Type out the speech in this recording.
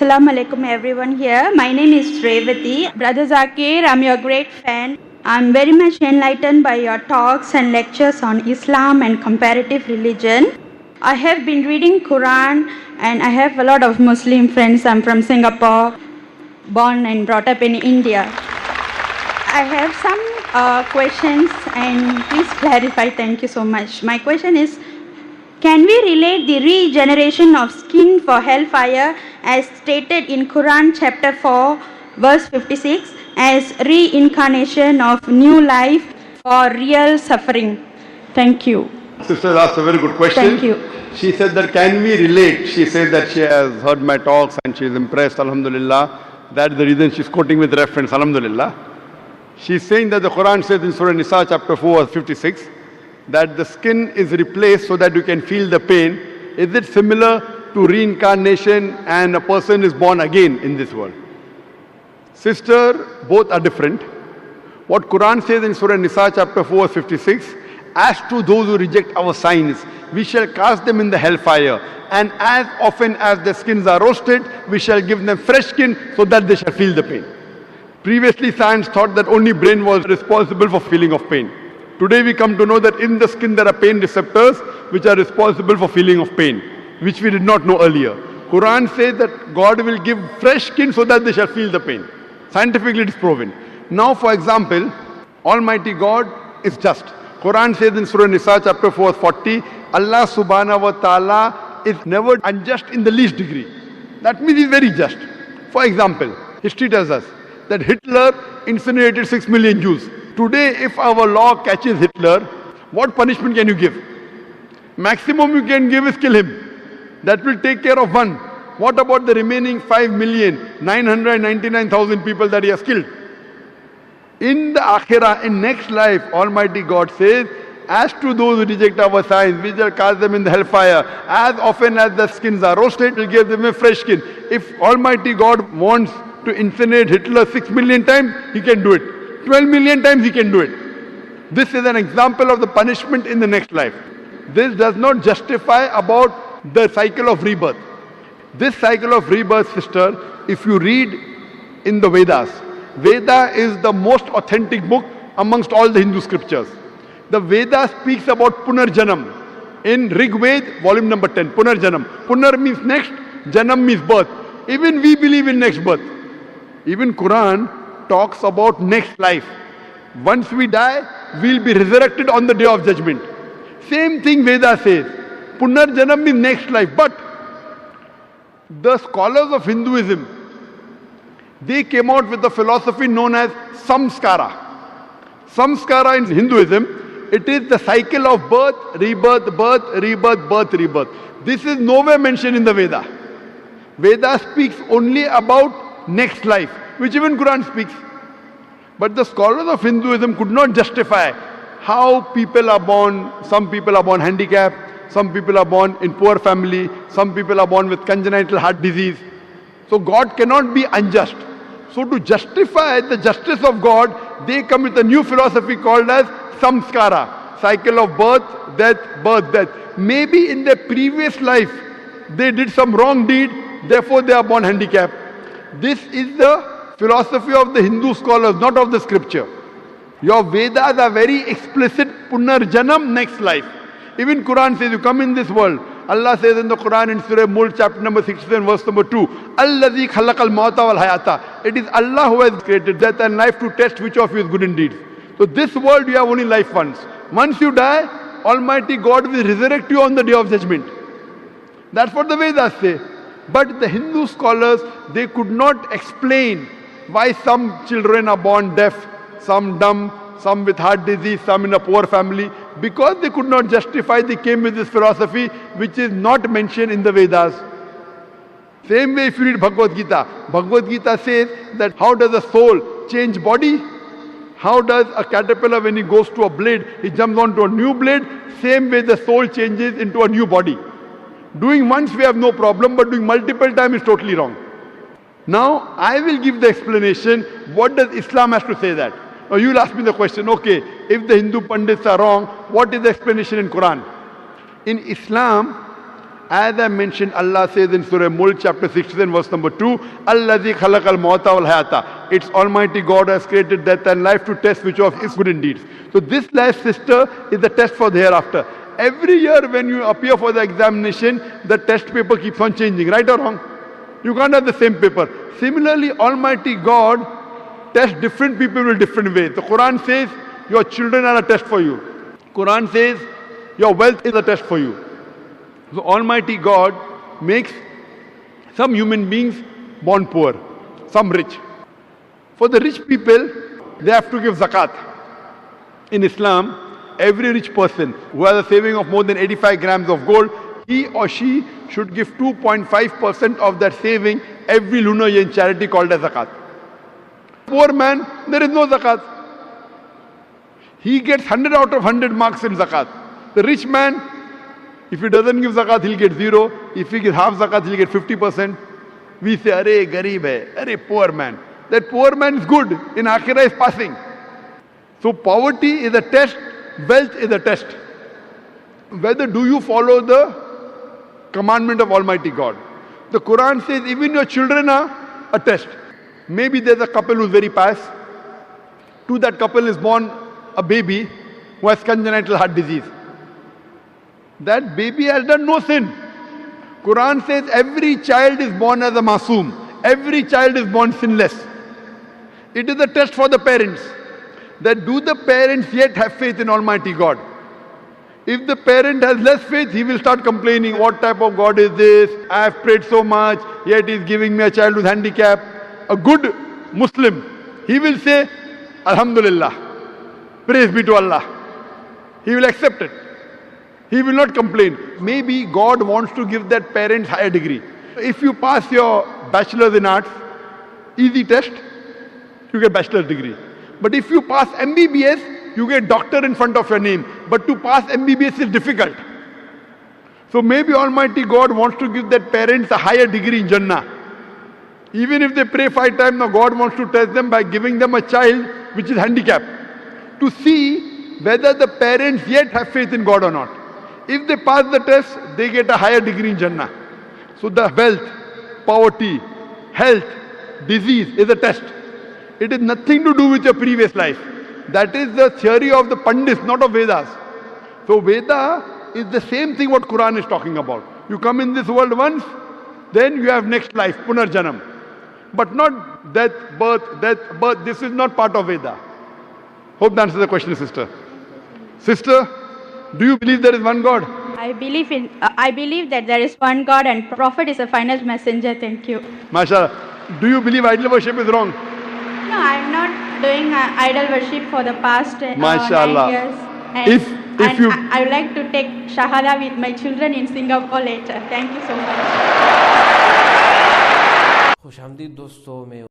Assalamu alaikum everyone here. My name is Revati. Brother Zakir, I'm your great fan. I'm very much enlightened by your talks and lectures on Islam and comparative religion. I have been reading Quran and I have a lot of Muslim friends. I'm from Singapore, born and brought up in India. I have some questions and please clarify. Thank you so much. My question is, can we relate the regeneration of skin for hellfire as stated in Quran chapter 4 verse 56 as reincarnation of new life for real suffering? Thank you. Sister asked a very good question. Thank you. She said that can we relate? She said that she has heard my talks and she is impressed, alhamdulillah. That's the reason she's quoting with reference, alhamdulillah. She's saying that the Quran says in Surah Nisa chapter 4 verse 56 that the skin is replaced so that you can feel the pain. Is it similar to reincarnation and a person is born again in this world? Sister, both are different. What Quran says in Surah Nisa chapter 4 verse 56, as to those who reject our signs, we shall cast them in the hellfire, and as often as their skins are roasted, we shall give them fresh skin so that they shall feel the pain. Previously science thought that only brain was responsible for feeling of pain. Today we come to know that in the skin there are pain receptors which are responsible for feeling of pain, which we did not know earlier. Quran says that God will give fresh skin so that they shall feel the pain. Scientifically it is proven. Now for example, Almighty God is just. Quran says in Surah Nisa chapter 4 40, Allah subhanahu wa ta'ala is never unjust in the least degree. That means he is very just. For example, history tells us that Hitler incinerated 6 million Jews. Today, if our law catches Hitler, what punishment can you give? Maximum you can give is kill him. That will take care of one. What about the remaining 5,999,000 people that he has killed? In the Akhirah, in next life, Almighty God says, as to those who reject our signs, we shall cast them in the hellfire. As often as the skins are roasted, we'll give them a fresh skin. If Almighty God wants to incinerate Hitler 6 million times, he can do it. 12 million times he can do it. This is an example of the punishment in the next life. This does not justify about the cycle of rebirth. This cycle of rebirth, sister, if you read in the Vedas, Veda is the most authentic book amongst all the Hindu scriptures. The Veda speaks about Punarjanam. In Rig Ved, volume number 10, Punarjanam. Punar means next, Janam means birth. Even we believe in next birth. Even Quran talks about next life. Once we die, we'll be resurrected on the day of judgment. Same thing Veda says. Punarjanam means next life. But the scholars of Hinduism, they came out with a philosophy known as samskara. Samskara in Hinduism, it is the cycle of birth, rebirth, birth, rebirth, birth, rebirth. This is nowhere mentioned in the Veda. Veda speaks only about next life, which even Quran speaks. But the scholars of Hinduism could not justify how people are born. Some people are born handicapped, some people are born in poor family, some people are born with congenital heart disease. So God cannot be unjust. So to justify the justice of God, they come with a new philosophy called as samskara, cycle of birth, death, birth, death. Maybe in their previous life, they did some wrong deed, therefore they are born handicapped. This is the philosophy of the Hindu scholars, not of the scripture. Your Vedas are very explicit, Punarjanam, next life. Even Quran says, you come in this world. Allah says in the Quran in Surah Mulk chapter number 67 verse number 2, Alladhi khalaqal mauta wal hayata. It is Allah who has created death and life to test which of you is good indeed. So this world you have only life once. Once you die, Almighty God will resurrect you on the day of judgment. That's what the Vedas say. But the Hindu scholars, they could not explain why some children are born deaf, some dumb, some with heart disease, some in a poor family. Because they could not justify, they came with this philosophy which is not mentioned in the Vedas. Same way if you read Bhagavad Gita. Bhagavad Gita says that how does a soul change body? How does a caterpillar, when he goes to a blade, he jumps onto a new blade? Same way the soul changes into a new body. Doing once we have no problem, but doing multiple times is totally wrong. Now, I will give the explanation. What does Islam have to say that? Now, you will ask me the question, okay, if the Hindu Pandits are wrong, what is the explanation in Quran? In Islam, As I mentioned, Allah says in Surah Mulk chapter 16 verse number 2, Allazi khalaqal mauta wal hayata. It's Almighty God has created death and life to test which of His good deeds. So this life, sister, is the test for the hereafter. Every year when you appear for the examination, the test paper keeps on changing, right or wrong? You can't have the same paper. Similarly, Almighty God tests different people in different ways. The Quran says your children are a test for you. Quran says your wealth is a test for you. So Almighty God makes some human beings born poor, some rich. For the rich people, they have to give zakat. In Islam, every rich person who has a saving of more than 85 grams of gold, he or she should give 2.5% of that saving every lunar year in charity called as zakat. Poor man, there is no zakat. He gets 100 out of 100 marks in zakat. The rich man, if he doesn't give zakat, he'll get 0. If he gives half zakat, he'll get 50%. We say, Arey, garib hai, arey, poor man. That poor man is good, in akhirah is passing. So poverty is a test, wealth is a test. Whether do you follow the commandment of Almighty God? The Quran says even your children are a test. Maybe there's a couple who's very pious. To that couple is born a baby who has congenital heart disease. That baby has done no sin. Quran says every child is born as a masoom. Every child is born sinless. It is a test for the parents. That do the parents yet have faith in Almighty God? If the parent has less faith, he will start complaining, what type of God is this? I have prayed so much, yet he is giving me a child with handicap. A good Muslim, he will say, Alhamdulillah, praise be to Allah. He will accept it. He will not complain. Maybe God wants to give that parent higher degree. If you pass your bachelor's in arts, easy test, you get bachelor's degree. But if you pass MBBS, you get doctor in front of your name. But to pass MBBS is difficult. So maybe Almighty God wants to give that parents a higher degree in Jannah. Even if they pray 5 times, now God wants to test them by giving them a child which is handicapped. To see whether the parents yet have faith in God or not. If they pass the test, they get a higher degree in Jannah. So the wealth, poverty, health, disease is a test. It has nothing to do with your previous life. That is the theory of the Pandits, not of Vedas. So Veda is the same thing what Quran is talking about. You come in this world once, then you have next life, Punarjanam. But not death, birth, death, birth. This is not part of Veda. Hope that answers the question, sister. Sister, do you believe there is one God? I believe that there is one God and Prophet is a final messenger. Thank you. MashaAllah. Do you believe idol worship is wrong? No, I am not doing idol worship for the past 9 MashaAllah. years. And I would like to take Shahada with my children in Singapore later. Thank you so much. खुशामदीद दोस्तों, मैं